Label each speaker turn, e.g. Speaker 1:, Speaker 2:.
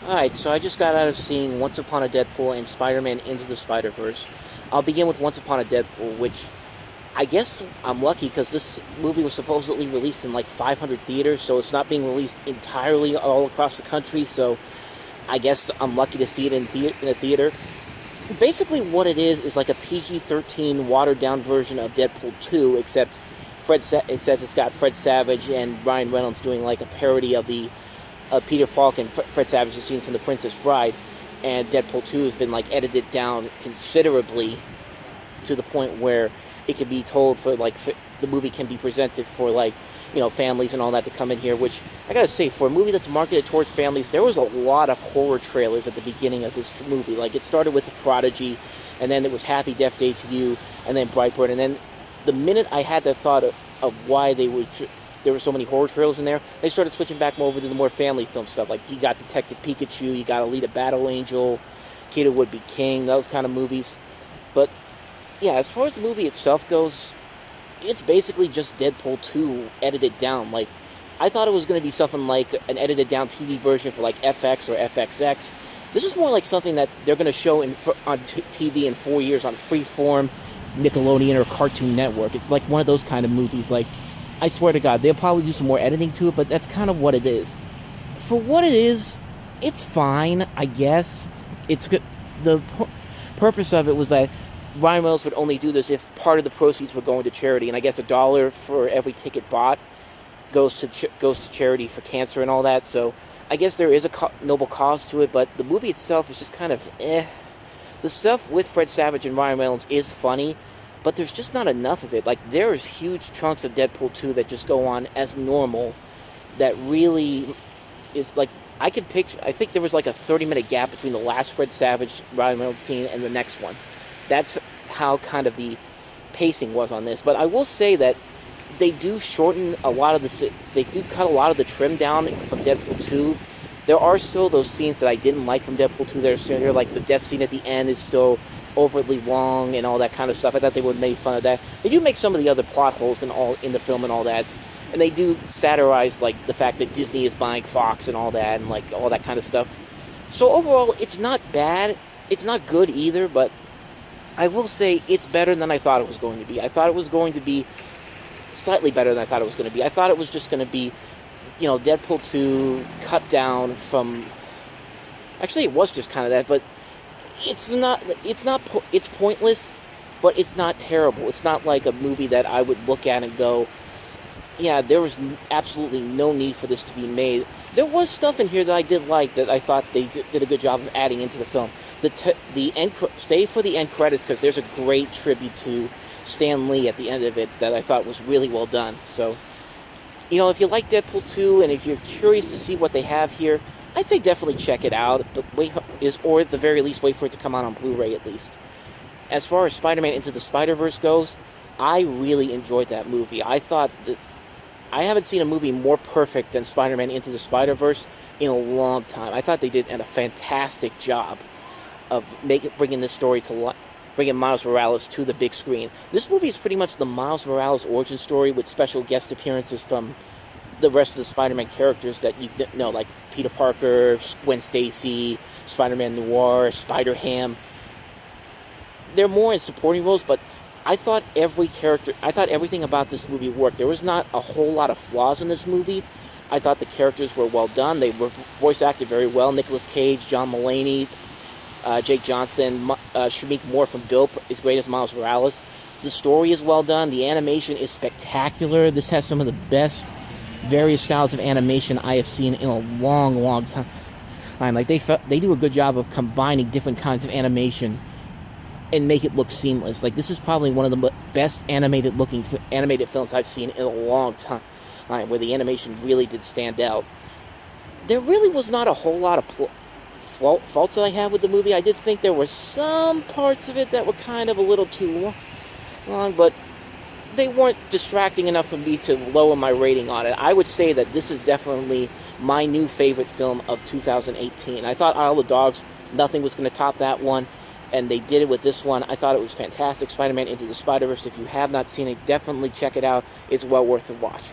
Speaker 1: Alright, so I just got out of seeing Once Upon a Deadpool and Spider-Man Into the Spider-Verse. I'll begin with Once Upon a Deadpool, which I guess I'm lucky because this movie was supposedly released in like 500 theaters, so it's not being released entirely all across the country, so I guess I'm lucky to see it in a theater. Basically, what it is like a PG-13 watered-down version of Deadpool 2, except it's got Fred Savage and Ryan Reynolds doing like a parody of the Peter Falk and Fred Savage's scenes from The Princess Bride, and Deadpool 2 has been like edited down considerably to the point where it can be told for like the movie can be presented for like families and all that to come in here. Which I gotta say, for a movie that's marketed towards families, there was a lot of horror trailers at the beginning of this movie. Like it started with The Prodigy, and then it was Happy Death Day to You, and then Brightburn, and then the minute I had the thought of why there were so many horror trailers in there, they started switching back more over to the more family film stuff. Like, you got Detective Pikachu, you got Alita Battle Angel, Kid Would Be King, those kind of movies. But, yeah, as far as the movie itself goes, it's basically just Deadpool 2 edited down. Like, I thought it was going to be something like an edited down TV version for, like, FX or FXX. This is more like something that they're going to show on TV in 4 years on Freeform, Nickelodeon, or Cartoon Network. It's like one of those kind of movies. Like, I swear to God, they'll probably do some more editing to it, but that's kind of what it is. For what it is, it's fine, I guess. It's good. The purpose of it was that Ryan Reynolds would only do this if part of the proceeds were going to charity, and I guess $1 for every ticket bought goes to charity for cancer and all that. So I guess there is a noble cause to it, but the movie itself is just kind of eh. The stuff with Fred Savage and Ryan Reynolds is funny, but there's just not enough of it. Like, there's huge chunks of Deadpool 2 that just go on as normal that really is, like, I think there was like a 30-minute gap between the last Fred Savage, Ryan Reynolds scene and the next one. That's how kind of the pacing was on this. But I will say that they do shorten a lot of they do cut a lot of the trim down from Deadpool 2. There are still those scenes that I didn't like from Deadpool 2 that are still here, like the death scene at the end is still overtly long and all that kind of stuff. I thought they would have made fun of that. They do make some of the other plot holes in the film and all that, and they do satirize like the fact that Disney is buying Fox and all that, and like all that kind of stuff. So overall, it's not bad. It's not good either, but I will say it's better than I thought it was going to be. I thought it was going to be slightly better than I thought it was going to be. I thought it was just going to be, Deadpool 2 cut down from. Actually, it was just kind of that, but it's pointless, but it's not terrible. It's not like a movie that I would look at and go, yeah, there was absolutely no need for this to be made. There was stuff in here that I did like, that I thought they did a good job of adding into the film. Stay for the end credits, because there's a great tribute to Stan Lee at the end of it that I thought was really well done. So, if you like Deadpool 2 and if you're curious to see what they have here, I'd say definitely check it out, but or at the very least, wait for it to come out on Blu-ray at least. As far as Spider-Man Into the Spider-Verse goes, I really enjoyed that movie. I thought that I haven't seen a movie more perfect than Spider-Man Into the Spider-Verse in a long time. I thought they did a fantastic job of bringing this story to life, bringing Miles Morales to the big screen. This movie is pretty much the Miles Morales origin story with special guest appearances from the rest of the Spider-Man characters that you know, like Peter Parker, Gwen Stacy, Spider-Man Noir, Spider-Ham. They're more in supporting roles, but I thought everything about this movie worked. There was not a whole lot of flaws in this movie. I thought the characters were well done. They were voice acted very well. Nicolas Cage, John Mulaney, Jake Johnson, Shameik Moore from Dope is great as Miles Morales. The story is well done. The animation is spectacular. This has some of the best various styles of animation I have seen in a long, long time. Like, they do a good job of combining different kinds of animation and make it look seamless. Like, this is probably one of the best animated films I've seen in a long time, where the animation really did stand out. There really was not a whole lot of faults that I had with the movie. I did think there were some parts of it that were kind of a little too long, but they weren't distracting enough for me to lower my rating on it. I would say that this is definitely my new favorite film of 2018. I thought Isle of the Dogs, nothing was going to top that one, and they did it with this one. I thought it was fantastic. Spider-Man Into the Spider-Verse, if you have not seen it, definitely check it out. It's well worth the watch.